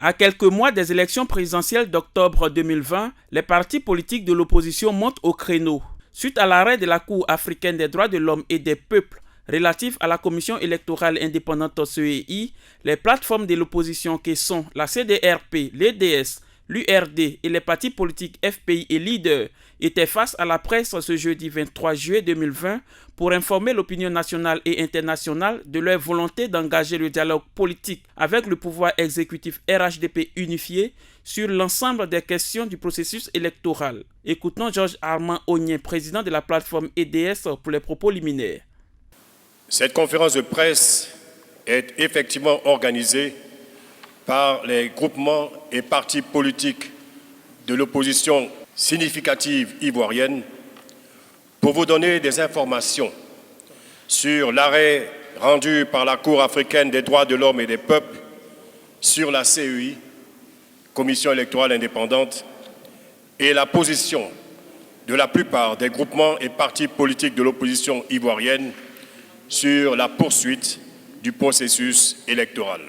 À quelques mois des élections présidentielles d'octobre 2020, les partis politiques de l'opposition montent au créneau. Suite à l'arrêt de la Cour africaine des droits de l'homme et des peuples relatif à la Commission électorale indépendante CEI, les plateformes de l'opposition qui sont la CDRP, l'EDS, l'URD et les partis politiques FPI et Leader étaient face à la presse ce jeudi 23 juillet 2020 pour informer l'opinion nationale et internationale de leur volonté d'engager le dialogue politique avec le pouvoir exécutif RHDP unifié sur l'ensemble des questions du processus électoral. Écoutons Georges Armand Onyen, président de la plateforme EDS, pour les propos liminaires. Cette conférence de presse est effectivement organisée par les groupements et partis politiques de l'opposition significative ivoirienne pour vous donner des informations sur l'arrêt rendu par la Cour africaine des droits de l'homme et des peuples sur la CEI, Commission électorale indépendante, et la position de la plupart des groupements et partis politiques de l'opposition ivoirienne sur la poursuite du processus électoral.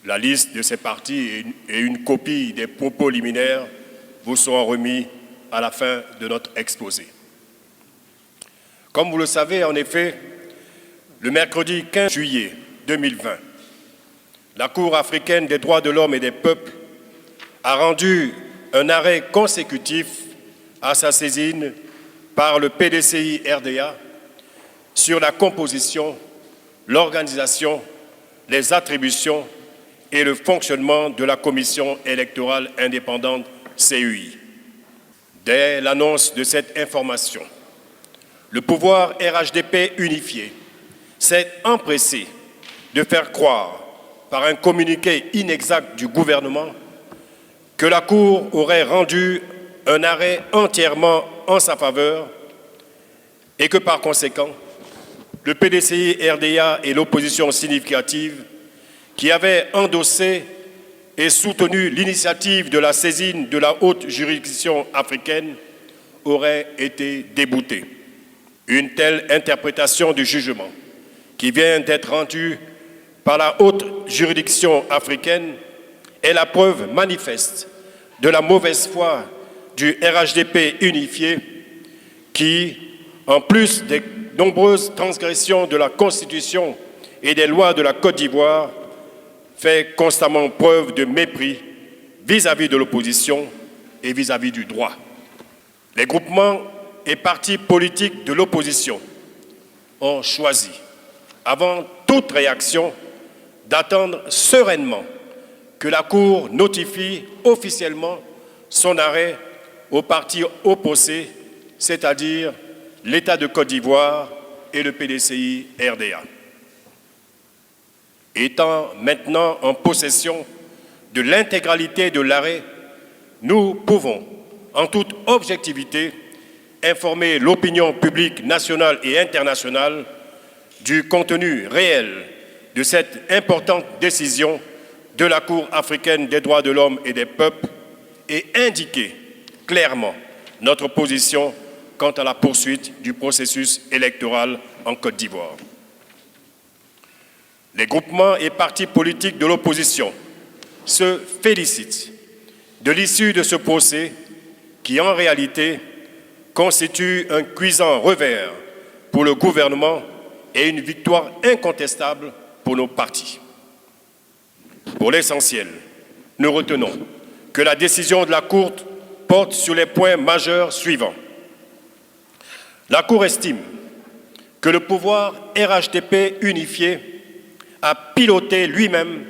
La liste de ces partis et une copie des propos liminaires vous seront remis à la fin de notre exposé. Comme vous le savez, en effet, le mercredi 15 juillet 2020, la Cour africaine des droits de l'homme et des peuples a rendu un arrêt consécutif à sa saisine par le PDCI-RDA sur la composition, l'organisation, les attributions et le fonctionnement de la Commission électorale indépendante CEI. Dès l'annonce de cette information, le pouvoir RHDP unifié s'est empressé de faire croire, par un communiqué inexact du gouvernement, que la Cour aurait rendu un arrêt entièrement en sa faveur et que par conséquent, le PDCI-RDA et l'opposition significative qui avaient endossé et soutenu l'initiative de la saisine de la haute juridiction africaine auraient été déboutés. Une telle interprétation du jugement qui vient d'être rendue par la haute juridiction africaine est la preuve manifeste de la mauvaise foi du RHDP unifié qui, en plus des nombreuses transgressions de la Constitution et des lois de la Côte d'Ivoire, fait constamment preuve de mépris vis-à-vis de l'opposition et vis-à-vis du droit. Les groupements et partis politiques de l'opposition ont choisi, avant toute réaction, d'attendre sereinement que la Cour notifie officiellement son arrêt aux partis opposés, c'est-à-dire l'État de Côte d'Ivoire et le PDCI-RDA. Étant maintenant en possession de l'intégralité de l'arrêt, nous pouvons, en toute objectivité, informer l'opinion publique nationale et internationale du contenu réel de cette importante décision de la Cour africaine des droits de l'homme et des peuples et indiquer clairement notre position quant à la poursuite du processus électoral en Côte d'Ivoire. Les groupements et partis politiques de l'opposition se félicitent de l'issue de ce procès qui, en réalité, constitue un cuisant revers pour le gouvernement et une victoire incontestable pour nos partis. Pour l'essentiel, nous retenons que la décision de la Cour porte sur les points majeurs suivants. La Cour estime que le pouvoir RHDP unifié a piloté lui-même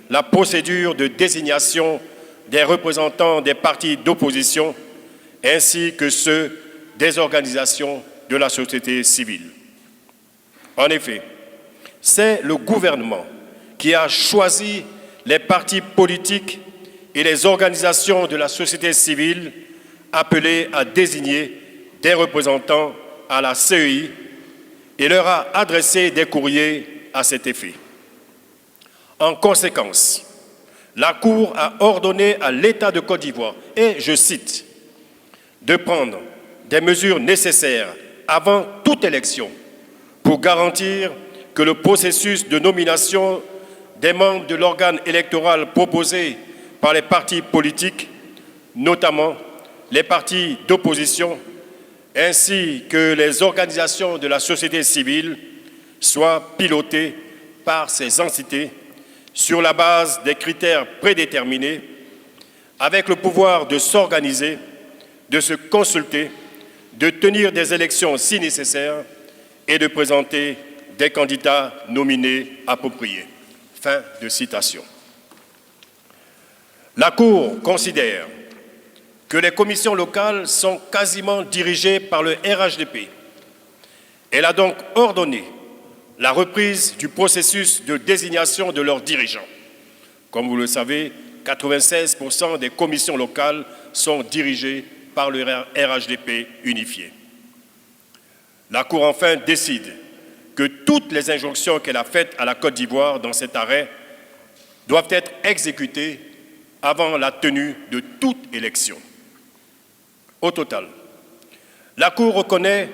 la procédure de désignation des représentants des partis d'opposition ainsi que ceux des organisations de la société civile. En effet, c'est le gouvernement qui a choisi les partis politiques et les organisations de la société civile appelées à désigner des représentants à la CEI et leur a adressé des courriers à cet effet. En conséquence, la Cour a ordonné à l'État de Côte d'Ivoire, et je cite, de prendre des mesures nécessaires avant toute élection pour garantir que le processus de nomination des membres de l'organe électoral proposé par les partis politiques, notamment les partis d'opposition, ainsi que les organisations de la société civile, soient pilotées par ces entités sur la base des critères prédéterminés, avec le pouvoir de s'organiser, de se consulter, de tenir des élections si nécessaire et de présenter des candidats nominés appropriés. Fin de citation. La Cour considère que les commissions locales sont quasiment dirigées par le RHDP. Elle a donc ordonné la reprise du processus de désignation de leurs dirigeants. Comme vous le savez, 96% des commissions locales sont dirigées par le RHDP unifié. La Cour enfin décide que toutes les injonctions qu'elle a faites à la Côte d'Ivoire dans cet arrêt doivent être exécutées avant la tenue de toute élection. Au total, la Cour reconnaît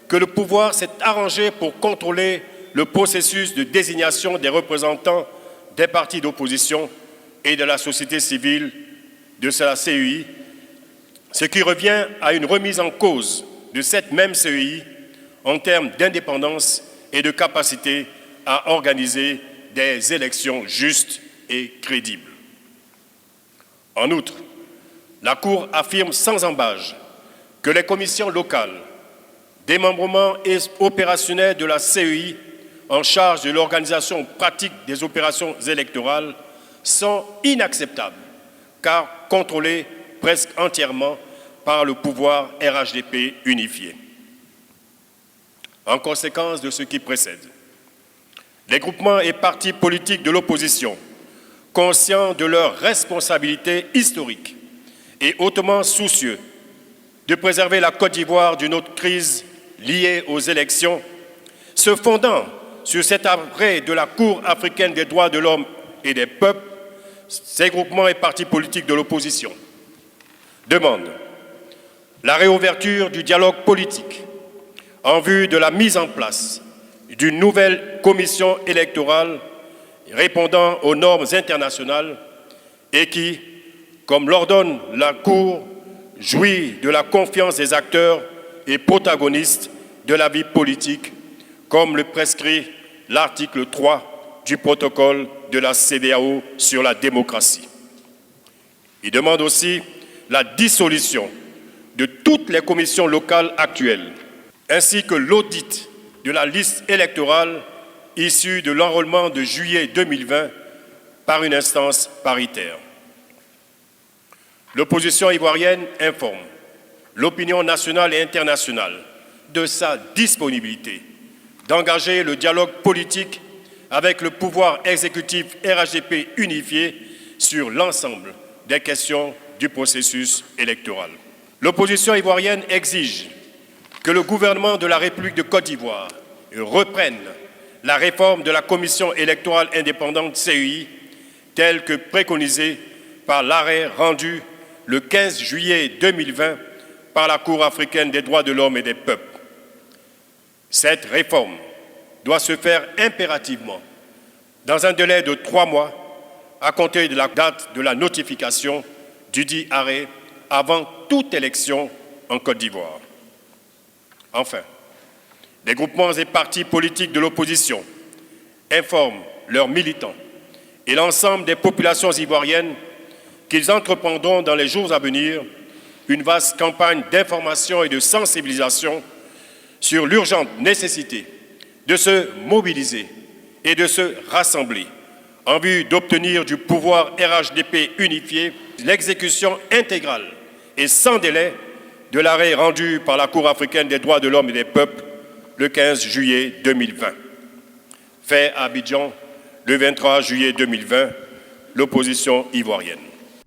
que le pouvoir s'est arrangé pour contrôler le processus de désignation des représentants des partis d'opposition et de la société civile de la CEI, ce qui revient à une remise en cause de cette même CEI en termes d'indépendance et de capacité à organiser des élections justes et crédibles. En outre, la Cour affirme sans ambages que les commissions locales, démembrement et opérationnel de la CEI en charge de l'organisation pratique des opérations électorales sont inacceptables, car contrôlées presque entièrement par le pouvoir RHDP unifié. En conséquence de ce qui précède, les groupements et partis politiques de l'opposition, conscients de leurs responsabilités historiques et hautement soucieux de préserver la Côte d'Ivoire d'une autre crise liée aux élections, se fondant sur cet arrêt de la Cour africaine des droits de l'homme et des peuples, ces groupements et partis politiques de l'opposition demandent la réouverture du dialogue politique en vue de la mise en place d'une nouvelle commission électorale répondant aux normes internationales et qui, comme l'ordonne la Cour, jouit de la confiance des acteurs et protagonistes de la vie politique, comme le prescrit l'article 3 du protocole de la CEDEAO sur la démocratie. Il demande aussi la dissolution de toutes les commissions locales actuelles, ainsi que l'audit de la liste électorale issue de l'enrôlement de juillet 2020 par une instance paritaire. L'opposition ivoirienne informe l'opinion nationale et internationale de sa disponibilité d'engager le dialogue politique avec le pouvoir exécutif RHDP unifié sur l'ensemble des questions du processus électoral. L'opposition ivoirienne exige que le gouvernement de la République de Côte d'Ivoire reprenne la réforme de la Commission électorale indépendante CEI telle que préconisée par l'arrêt rendu le 15 juillet 2020 par la Cour africaine des droits de l'homme et des peuples. Cette réforme doit se faire impérativement dans un délai de 3 mois à compter de la date de la notification du dit arrêt avant toute élection en Côte d'Ivoire. Enfin, les groupements et partis politiques de l'opposition informent leurs militants et l'ensemble des populations ivoiriennes qu'ils entreprendront dans les jours à venir une vaste campagne d'information et de sensibilisation sur l'urgente nécessité de se mobiliser et de se rassembler en vue d'obtenir du pouvoir RHDP unifié l'exécution intégrale et sans délai de l'arrêt rendu par la Cour africaine des droits de l'homme et des peuples le 15 juillet 2020. Fait à Abidjan le 23 juillet 2020, l'opposition ivoirienne.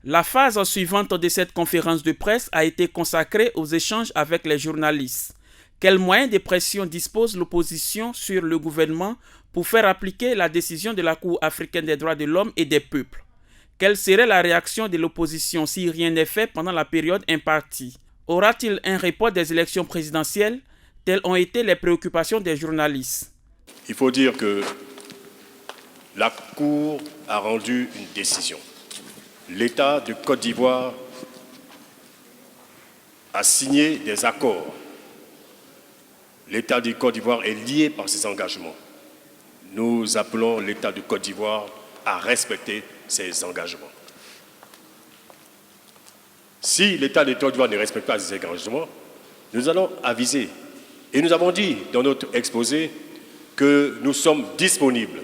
La phase suivante de cette conférence de presse a été consacrée aux échanges avec les journalistes. Quels moyens de pression dispose l'opposition sur le gouvernement pour faire appliquer la décision de la Cour africaine des droits de l'homme et des peuples? Quelle serait la réaction de l'opposition si rien n'est fait pendant la période impartie? Aura-t-il un report des élections présidentielles? Telles ont été les préoccupations des journalistes. Il faut dire que la Cour a rendu une décision. L'État de Côte d'Ivoire a signé des accords. L'État de Côte d'Ivoire est lié par ses engagements. Nous appelons l'État de Côte d'Ivoire à respecter ses engagements. Si l'État de Côte d'Ivoire ne respecte pas ses engagements, nous allons aviser. Et nous avons dit dans notre exposé que nous sommes disponibles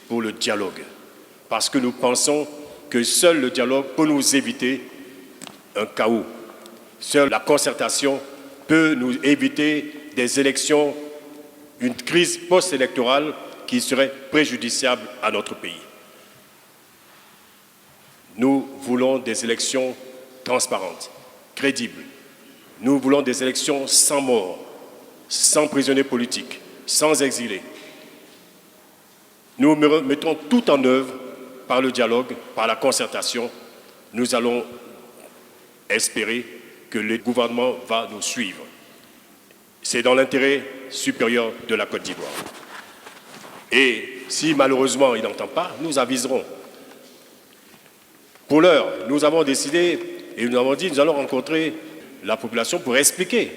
pour le dialogue, parce que nous pensons que seul le dialogue peut nous éviter un chaos. Seule la concertation peut nous éviter des élections, une crise post-électorale qui serait préjudiciable à notre pays. Nous voulons des élections transparentes, crédibles. Nous voulons des élections sans mort, sans prisonniers politiques, sans exilés. Nous mettons tout en œuvre par le dialogue, par la concertation. Nous allons espérer que le gouvernement va nous suivre. C'est dans l'intérêt supérieur de la Côte d'Ivoire. Et si malheureusement il n'entend pas, nous aviserons. Pour l'heure, nous avons décidé et nous avons dit que nous allons rencontrer la population pour expliquer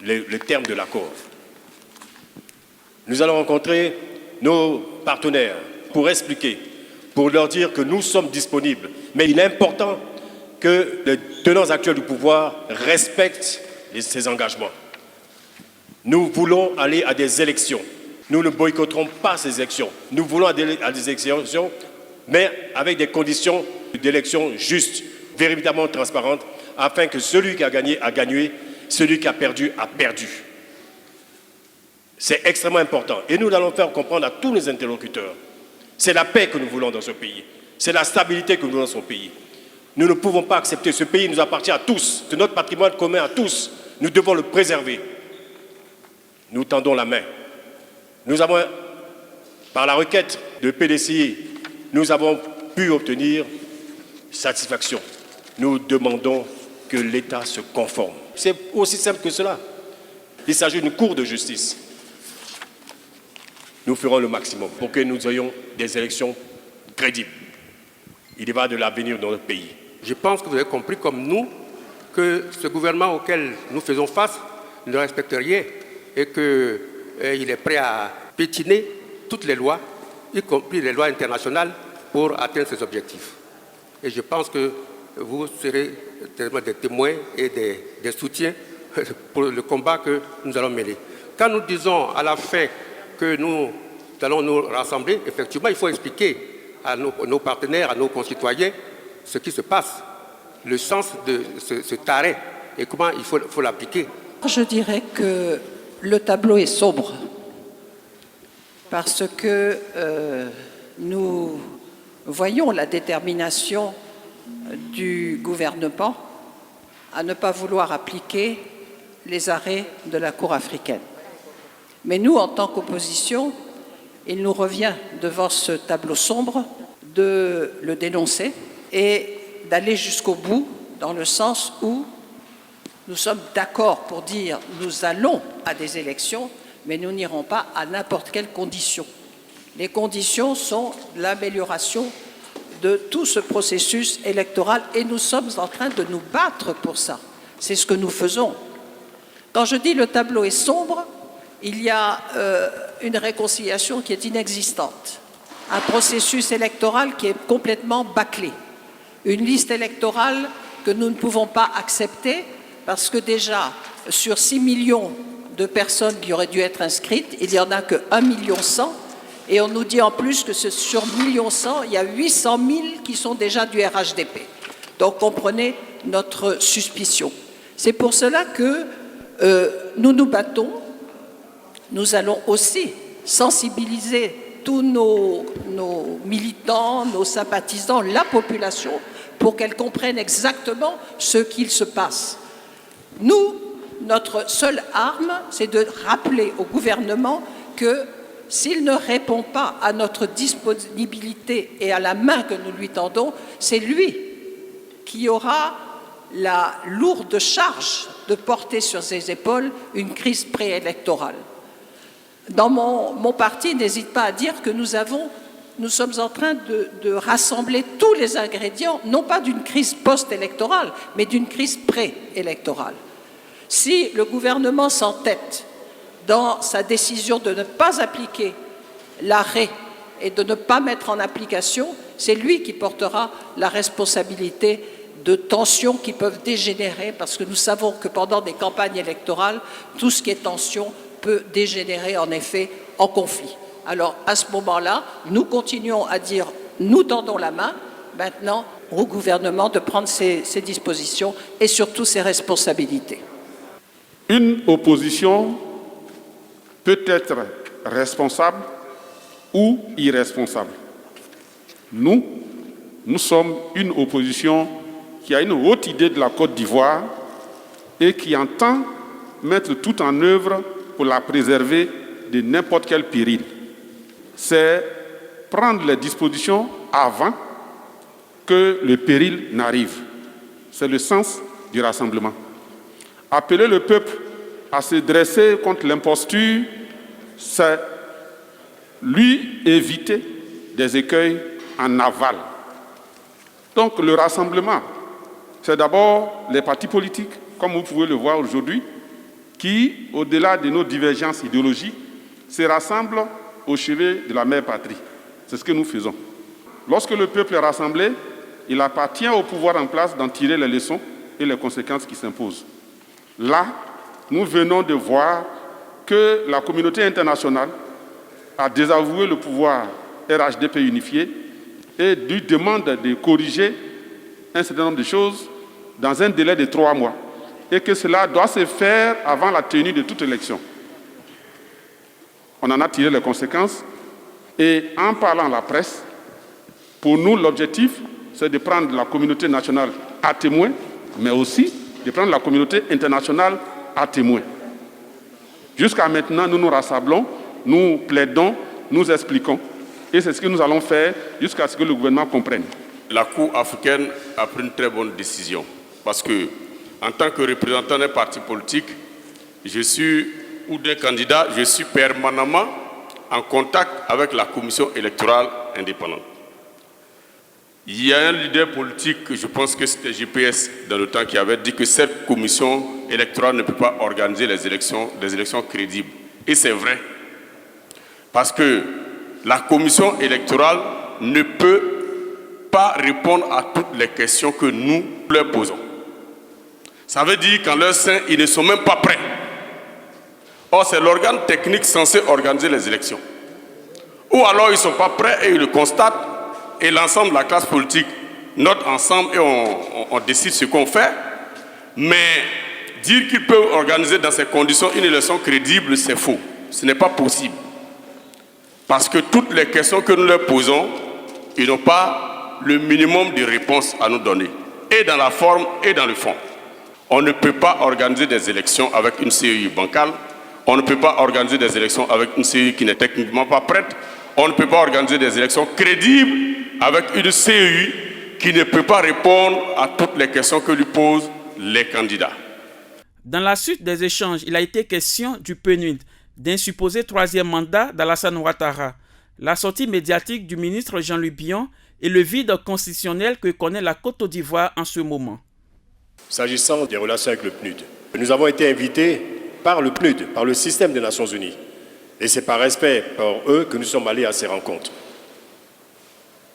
les termes de l'accord. Nous allons rencontrer nos partenaires pour expliquer, pour leur dire que nous sommes disponibles. Mais il est important que les tenants actuels du pouvoir respectent ces engagements. Nous voulons aller à des élections. Nous ne boycotterons pas ces élections. Nous voulons aller à des élections, mais avec des conditions d'élections justes, véritablement transparentes, afin que celui qui a gagné, celui qui a perdu, a perdu. C'est extrêmement important. Et nous allons faire comprendre à tous nos interlocuteurs. C'est la paix que nous voulons dans ce pays. C'est la stabilité que nous voulons dans ce pays. Nous ne pouvons pas accepter. Ce pays nous appartient à tous. C'est notre patrimoine commun à tous. Nous devons le préserver. Nous tendons la main. Nous avons, par la requête de PDCI, nous avons pu obtenir satisfaction. Nous demandons que l'État se conforme. C'est aussi simple que cela. Il s'agit d'une cour de justice. Nous ferons le maximum pour que nous ayons des élections crédibles. Il y va de l'avenir de notre pays. Je pense que vous avez compris, comme nous, que ce gouvernement auquel nous faisons face ne respecte rien et qu'il est prêt à piétiner toutes les lois, y compris les lois internationales, pour atteindre ses objectifs. Et je pense que vous serez des témoins et des soutiens pour le combat que nous allons mener. Quand nous disons à la fin que nous allons nous rassembler, effectivement, il faut expliquer à nos partenaires, à nos concitoyens, ce qui se passe, le sens de cet arrêt et comment il faut l'appliquer. Je dirais que le tableau est sombre parce que nous voyons la détermination du gouvernement à ne pas vouloir appliquer les arrêts de la Cour africaine. Mais nous, en tant qu'opposition, il nous revient devant ce tableau sombre de le dénoncer et d'aller jusqu'au bout dans le sens où nous sommes d'accord pour dire nous allons à des élections, mais nous n'irons pas à n'importe quelle condition. Les conditions sont l'amélioration de tout ce processus électoral et nous sommes en train de nous battre pour ça. C'est ce que nous faisons. Quand je dis le tableau est sombre, il y a une réconciliation qui est inexistante, un processus électoral qui est complètement bâclé, une liste électorale que nous ne pouvons pas accepter parce que déjà, sur 6 millions de personnes qui auraient dû être inscrites, il n'y en a que 1,1 million et on nous dit en plus que sur 1,1 million, il y a 800 000 qui sont déjà du RHDP. Donc comprenez notre suspicion. C'est pour cela que nous nous battons. Nous allons aussi sensibiliser tous nos militants, nos sympathisants, la population, pour qu'elle comprenne exactement ce qu'il se passe. Nous, notre seule arme, c'est de rappeler au gouvernement que s'il ne répond pas à notre disponibilité et à la main que nous lui tendons, c'est lui qui aura la lourde charge de porter sur ses épaules une crise préélectorale. Dans mon parti, n'hésite pas à dire que nous avons nous sommes en train de rassembler tous les ingrédients, non pas d'une crise post-électorale, mais d'une crise pré-électorale. Si le gouvernement s'entête dans sa décision de ne pas appliquer l'arrêt et de ne pas mettre en application, c'est lui qui portera la responsabilité de tensions qui peuvent dégénérer, parce que nous savons que pendant des campagnes électorales, tout ce qui est tension peut dégénérer en effet en conflit. Alors à ce moment-là, nous continuons à dire, nous tendons la main, maintenant au gouvernement de prendre ses dispositions et surtout ses responsabilités. Une opposition peut être responsable ou irresponsable. Nous sommes une opposition qui a une haute idée de la Côte d'Ivoire et qui entend mettre tout en œuvre pour la préserver de n'importe quel péril. C'est prendre les dispositions avant que le péril n'arrive. C'est le sens du rassemblement. Appeler le peuple à se dresser contre l'imposture, c'est lui éviter des écueils en aval. Donc le rassemblement, c'est d'abord les partis politiques, comme vous pouvez le voir aujourd'hui, qui, au-delà de nos divergences idéologiques, se rassemblent au chevet de la mère patrie. C'est ce que nous faisons. Lorsque le peuple est rassemblé, il appartient au pouvoir en place d'en tirer les leçons et les conséquences qui s'imposent. Là, nous venons de voir que la communauté internationale a désavoué le pouvoir RHDP unifié et lui demande de corriger un certain nombre de choses dans un délai de 3 mois et que cela doit se faire avant la tenue de toute élection. On en a tiré les conséquences et en parlant à la presse, pour nous, l'objectif, c'est de prendre la communauté nationale à témoin, mais aussi de prendre la communauté internationale à témoin. Jusqu'à maintenant, nous nous rassemblons, nous plaidons, nous expliquons. Et c'est ce que nous allons faire jusqu'à ce que le gouvernement comprenne. La Cour africaine a pris une très bonne décision. Parce que, en tant que représentant d'un parti politique, ou d'un candidat, je suis permanemment en contact avec la commission électorale indépendante. Il y a un leader politique, je pense que c'était GPS dans le temps, qui avait dit que cette commission électorale ne peut pas organiser des élections crédibles. Et c'est vrai. Parce que la commission électorale ne peut pas répondre à toutes les questions que nous leur posons. Ça veut dire qu'en leur sein, ils ne sont même pas prêts. Or, c'est l'organe technique censé organiser les élections. Ou alors, ils ne sont pas prêts et ils le constatent, et l'ensemble de la classe politique note ensemble et on décide ce qu'on fait. Mais dire qu'ils peuvent organiser dans ces conditions une élection crédible, c'est faux. Ce n'est pas possible. Parce que toutes les questions que nous leur posons, ils n'ont pas le minimum de réponses à nous donner, et dans la forme et dans le fond. On ne peut pas organiser des élections avec une CEI bancale, on ne peut pas organiser des élections avec une CEI qui n'est techniquement pas prête, on ne peut pas organiser des élections crédibles avec une CEI qui ne peut pas répondre à toutes les questions que lui posent les candidats. Dans la suite des échanges, il a été question du PNUD, d'un supposé 3e mandat d'Alassane Ouattara, la sortie médiatique du ministre Jean-Louis Billon et le vide constitutionnel que connaît la Côte d'Ivoire en ce moment. S'agissant des relations avec le PNUD, nous avons été invités par le PNUD, par le système des Nations Unies. Et c'est par respect pour eux que nous sommes allés à ces rencontres.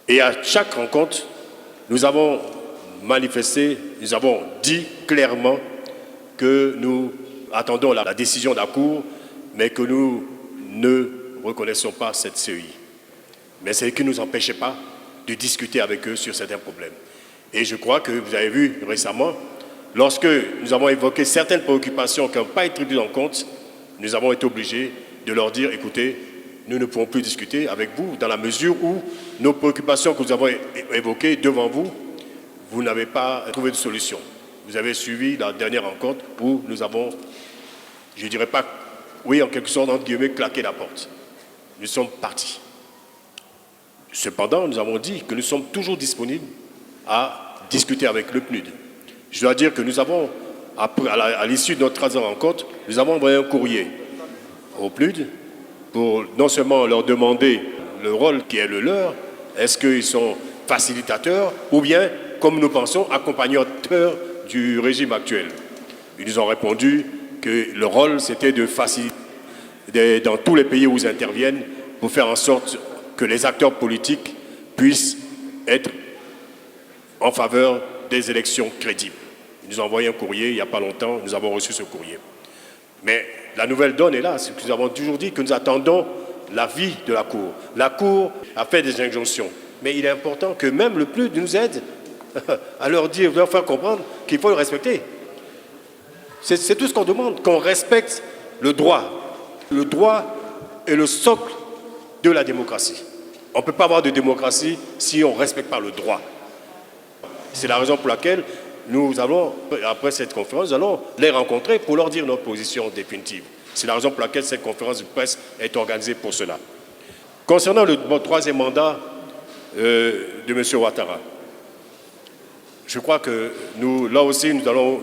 Et à chaque rencontre, nous avons manifesté, nous avons dit clairement que nous attendons la décision de la Cour, mais que nous ne reconnaissons pas cette CEI. Mais ce qui ne nous empêchait pas de discuter avec eux sur certains problèmes. Et je crois que vous avez vu récemment, lorsque nous avons évoqué certaines préoccupations qui n'ont pas été prises en compte, nous avons été obligés de leur dire, écoutez, nous ne pouvons plus discuter avec vous dans la mesure où nos préoccupations que nous avons évoquées devant vous, vous n'avez pas trouvé de solution. Vous avez suivi la dernière rencontre où nous avons, je ne dirais pas, oui, en quelque sorte, entre guillemets, claqué la porte. Nous sommes partis. Cependant, nous avons dit que nous sommes toujours disponibles à discuter avec le PNUD. Je dois dire que nous avons, à l'issue de notre troisième rencontre, nous avons envoyé un courrier au PNUD pour non seulement leur demander le rôle qui est le leur. Est-ce qu'ils sont facilitateurs ou bien, comme nous pensons, accompagnateurs du régime actuel? Ils nous ont répondu que le rôle, c'était de faciliter dans tous les pays où ils interviennent pour faire en sorte que les acteurs politiques puissent être en faveur des élections crédibles. Ils nous ont envoyé un courrier il n'y a pas longtemps, nous avons reçu ce courrier. Mais la nouvelle donne est là, c'est que nous avons toujours dit que nous attendons l'avis de la Cour. La Cour a fait des injonctions, mais il est important que même le PNUD nous aide à leur dire, leur faire comprendre qu'il faut le respecter. C'est tout ce qu'on demande, qu'on respecte le droit. Le droit est le socle de la démocratie. On ne peut pas avoir de démocratie si on ne respecte pas le droit. C'est la raison pour laquelle nous allons, après cette conférence, nous allons les rencontrer pour leur dire notre position définitive. C'est la raison pour laquelle cette conférence de presse est organisée pour cela. Concernant le troisième mandat de M. Ouattara, je crois que nous, là aussi, nous allons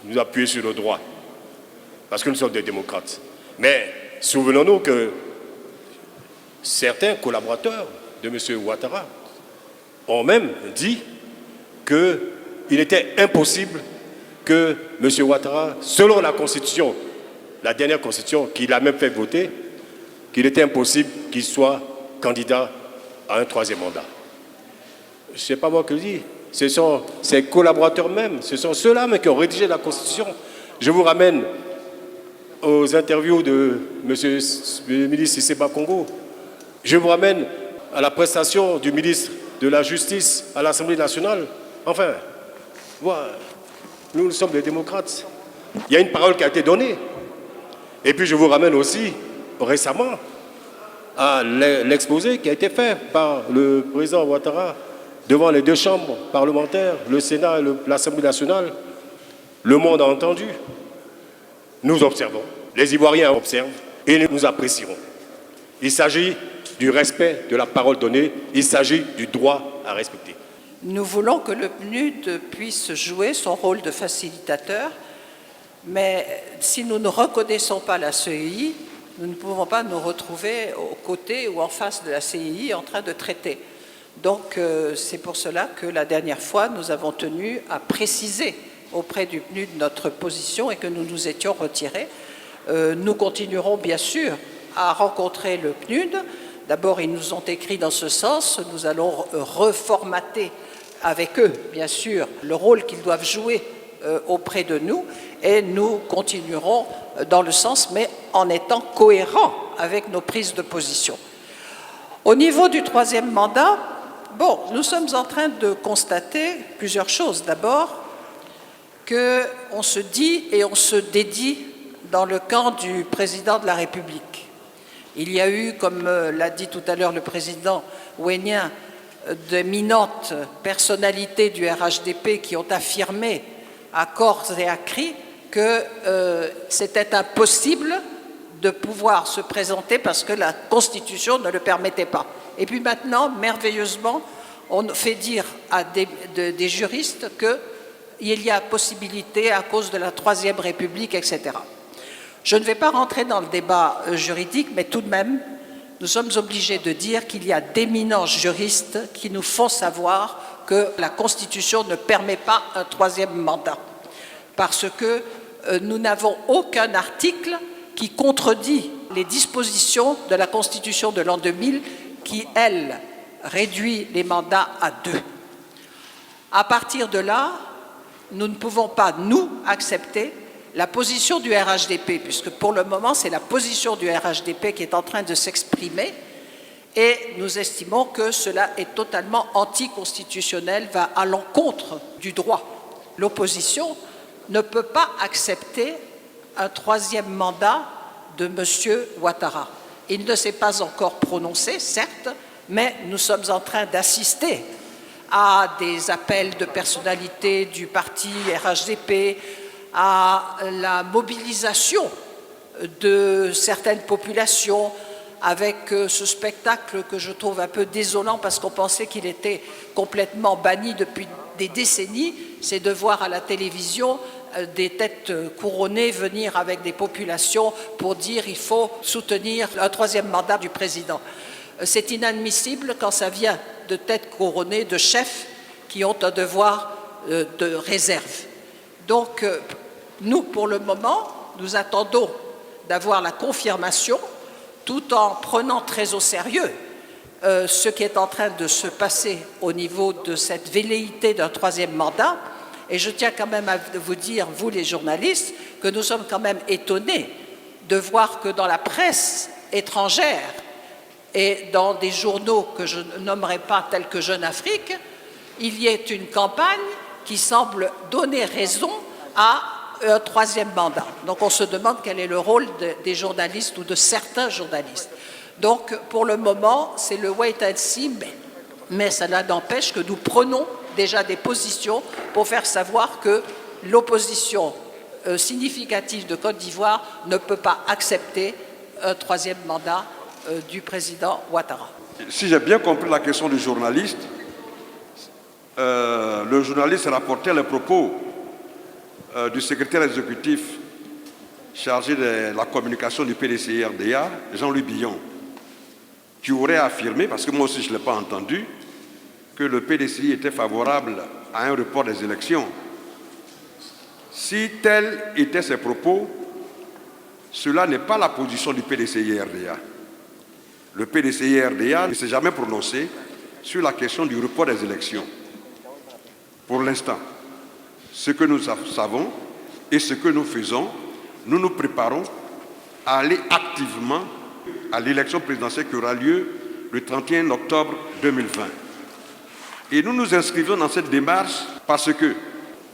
nous appuyer sur le droit, parce que nous sommes des démocrates. Mais souvenons-nous que certains collaborateurs de M. Ouattara ont même dit qu'il était impossible que M. Ouattara, selon la Constitution, la dernière Constitution qu'il a même fait voter, qu'il était impossible qu'il soit candidat à un troisième mandat. Ce n'est pas moi qui le dis, ce sont ses collaborateurs même, ce sont ceux-là qui ont rédigé la Constitution. Je vous ramène aux interviews de M. le ministre Cissé Bakongo. Je vous ramène à la prestation du ministre de la Justice à l'Assemblée nationale. Enfin, nous sommes des démocrates. Il y a une parole qui a été donnée. Et puis je vous ramène aussi récemment à l'exposé qui a été fait par le président Ouattara devant les deux chambres parlementaires, le Sénat et l'Assemblée nationale. Le monde a entendu. Nous observons. Les Ivoiriens observent et nous apprécierons. Il s'agit du respect de la parole donnée. Il s'agit du droit à respecter. Nous voulons que le PNUD puisse jouer son rôle de facilitateur, mais si nous ne reconnaissons pas la CEI, nous ne pouvons pas nous retrouver aux côtés ou en face de la CEI en train de traiter. Donc c'est pour cela que la dernière fois, nous avons tenu à préciser auprès du PNUD notre position et que nous nous étions retirés. Nous continuerons bien sûr à rencontrer le PNUD. D'abord, ils nous ont écrit dans ce sens. Nous allons reformater avec eux, bien sûr, le rôle qu'ils doivent jouer auprès de nous et nous continuerons dans le sens, mais en étant cohérents avec nos prises de position. Au niveau du troisième mandat, nous sommes en train de constater plusieurs choses. D'abord, qu'on se dit et on se dédie dans le camp du président de la République. Il y a eu, comme l'a dit tout à l'heure le président Ouénien, d'éminentes personnalités du RHDP qui ont affirmé à corps et à cri que c'était impossible de pouvoir se présenter parce que la Constitution ne le permettait pas. Et puis maintenant, merveilleusement, on fait dire à des juristes qu'il y a possibilité à cause de la Troisième République, etc. Je ne vais pas rentrer dans le débat juridique, mais tout de même, nous sommes obligés de dire qu'il y a d'éminents juristes qui nous font savoir que la Constitution ne permet pas un troisième mandat, parce que nous n'avons aucun article qui contredit les dispositions de la Constitution de l'an 2000 qui, elle, réduit les mandats à 2. À partir de là, nous ne pouvons pas, nous, accepter la position du RHDP, puisque pour le moment, c'est la position du RHDP qui est en train de s'exprimer, et nous estimons que cela est totalement anticonstitutionnel, va à l'encontre du droit. L'opposition ne peut pas accepter un troisième mandat de M. Ouattara. Il ne s'est pas encore prononcé, certes, mais nous sommes en train d'assister à des appels de personnalités du parti RHDP, à la mobilisation de certaines populations avec ce spectacle que je trouve un peu désolant parce qu'on pensait qu'il était complètement banni depuis des décennies, c'est de voir à la télévision des têtes couronnées venir avec des populations pour dire qu'il faut soutenir un troisième mandat du président. C'est inadmissible quand ça vient de têtes couronnées, de chefs qui ont un devoir de réserve. Donc, nous, pour le moment, nous attendons d'avoir la confirmation, tout en prenant très au sérieux ce qui est en train de se passer au niveau de cette velléité d'un troisième mandat. Et je tiens quand même à vous dire, vous les journalistes, que nous sommes quand même étonnés de voir que dans la presse étrangère et dans des journaux que je ne nommerai pas tels que Jeune Afrique, il y ait une campagne qui semble donner raison à un troisième mandat. Donc on se demande quel est le rôle des journalistes ou de certains journalistes. Donc pour le moment, c'est le wait and see, mais cela n'empêche que nous prenons déjà des positions pour faire savoir que l'opposition significative de Côte d'Ivoire ne peut pas accepter un troisième mandat du président Ouattara. Si j'ai bien compris la question du journaliste, le journaliste rapportait les propos du secrétaire exécutif chargé de la communication du PDCI-RDA, Jean-Louis Billon, qui aurait affirmé, parce que moi aussi je ne l'ai pas entendu, que le PDCI était favorable à un report des élections. Si tels étaient ses propos, cela n'est pas la position du PDCI-RDA. Le PDCI-RDA ne s'est jamais prononcé sur la question du report des élections. Pour l'instant, ce que nous savons et ce que nous faisons, nous nous préparons à aller activement à l'élection présidentielle qui aura lieu le 31 octobre 2020. Et nous nous inscrivons dans cette démarche parce que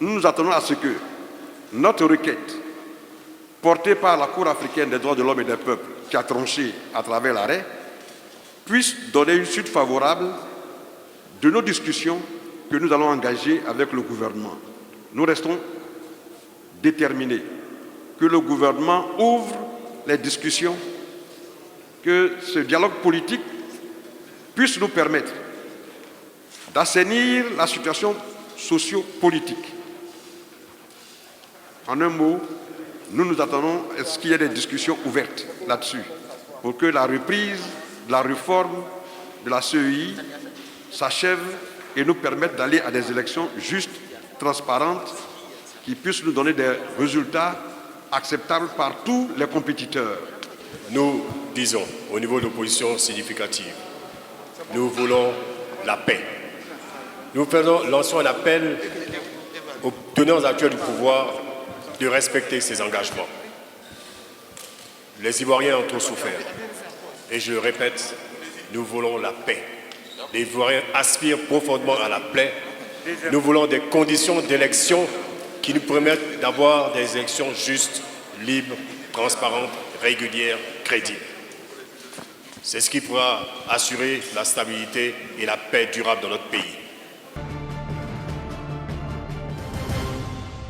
nous nous attendons à ce que notre requête, portée par la Cour africaine des droits de l'homme et des peuples, qui a tranché à travers l'arrêt, puisse donner une suite favorable de nos discussions que nous allons engager avec le gouvernement. Nous restons déterminés que le gouvernement ouvre les discussions, que ce dialogue politique puisse nous permettre d'assainir la situation socio-politique. En un mot, nous nous attendons à ce qu'il y ait des discussions ouvertes là-dessus, pour que la reprise de la réforme de la CEI s'achève et nous permette d'aller à des élections justes, transparentes, qui puissent nous donner des résultats acceptables par tous les compétiteurs. Nous disons, au niveau de l'opposition significative, nous voulons la paix. Nous lançons un appel aux tenants actuels du pouvoir de respecter ses engagements. Les Ivoiriens ont trop souffert. Et je le répète, nous voulons la paix. Les Ivoiriens aspirent profondément à la paix. Nous voulons des conditions d'élection qui nous permettent d'avoir des élections justes, libres, transparentes, régulières, crédibles. C'est ce qui pourra assurer la stabilité et la paix durable dans notre pays.